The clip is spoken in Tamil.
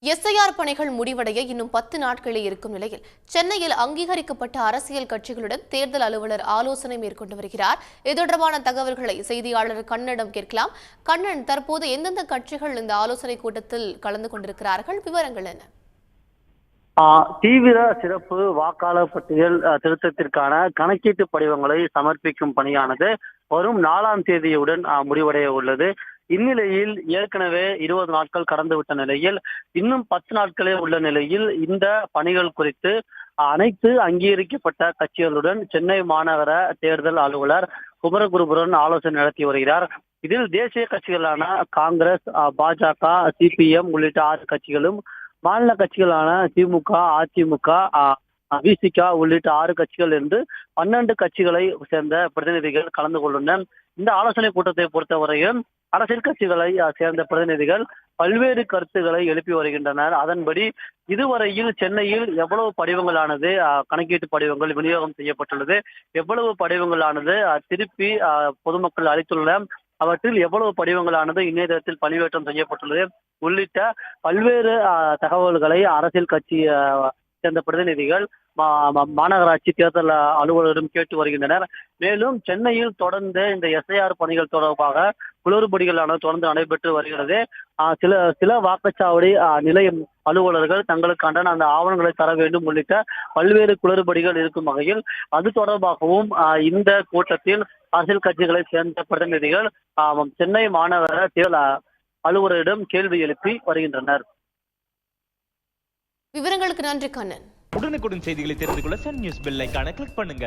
எஸ்ஐஆர் பணிகள் முடிவடைய இன்னும் 10 நாட்களே இருக்கும் நிலையில் சென்னையில் அங்கீகரிக்கப்பட்ட அரசியல் கட்சிகளுடன் தேர்தல் அலுவலர் ஆலோசனை மேற்கொண்டு வருகிறார். இது தொடர்பான தகவல்களை செய்தியாளர் கண்ணனிடம் கேட்கலாம். கண்ணன், தற்போது எந்தெந்த கட்சிகள் இந்த ஆலோசனை கூட்டத்தில் கலந்து கொண்டிருக்கிறார்கள்? விவரங்கள் என்ன? தீவிர சிறப்பு வாக்காளர் பட்டியல் திருத்தத்திற்கான கணக்கீட்டு படிவங்களை சமர்ப்பிக்கும் பணியானது வரும் 4ஆம் தேதியுடன் முடிவடைய உள்ளது. இந்நிலையில் ஏற்கனவே 20 நாட்கள் கடந்துவிட்ட நிலையில் இன்னும் 10 நாட்களே உள்ள நிலையில் இந்த பணிகள் குறித்து அனைத்து அங்கீகரிக்கப்பட்ட கட்சிகளுடன் சென்னை மாநகர தேர்தல் அலுவலர் குமரகுருபரன் ஆலோசனை நடத்தி வருகிறார். இதில் தேசிய கட்சிகளான காங்கிரஸ், பாஜக, சிபிஎம் உள்ளிட்ட 6 கட்சிகளும், மாநில கட்சிகளான திமுக, அதிமுக, விசிக உள்ளிட்ட 6 கட்சிகள் என்று 12 கட்சிகளை சேர்ந்த பிரதிநிதிகள் கலந்து கொண்டுள்ளனர். இந்த ஆலோசனை கூட்டத்தை பொறுத்தவரையில் அரசியல் கட்சிகளை சேர்ந்த பிரதிநிதிகள் பல்வேறு கருத்துக்களை எழுப்பி வருகின்றனர். அதன்படி இதுவரையில் சென்னையில் எவ்வளவு படிவங்களானது கணக்கீட்டு படிவங்கள் விநியோகம் செய்யப்பட்டுள்ளது, எவ்வளவு படிவங்களானது திருப்பி பொதுமக்கள் அளித்துள்ள, அவற்றில் எவ்வளவு படிவங்களானது இணையதளத்தில் பதிவேற்றம் செய்யப்பட்டுள்ளது உள்ளிட்ட பல்வேறு தகவல்களை அரசியல் கட்சி சேர்ந்த பிரதிநிதிகள் மாநகராட்சி தேர்தல் அலுவலரிடம் கேட்டு வருகின்றனர். மேலும் சென்னையில் தொடர்ந்து இந்த எஸ்ஐஆர் பணிகள் தொடர்பாக குளறுபடிகளானது தொடர்ந்து நடைபெற்று வருகிறது. சில வாக்குச்சாவடி நிலையம் அலுவலர்கள் தங்களுக்கான அந்த ஆவணங்களை தர வேண்டும் உள்ளிட்ட பல்வேறு குளறுபடிகள் இருக்கும் வகையில் அது தொடர்பாகவும் இந்த கூட்டத்தில் அரசியல் கட்சிகளை சேர்ந்த பிரதிநிதிகள் சென்னை மாநகர தேர்தல் அலுவலரிடம் கேள்வி எழுப்பி வருகின்றனர். விவரங்களுக்கு நன்றி கண்ணன். உடனுக்குடன் செய்திகளை தெரிந்து கொள்ள சன் நியூஸ் பெல் ஐகானை கிளிக் பண்ணுங்க.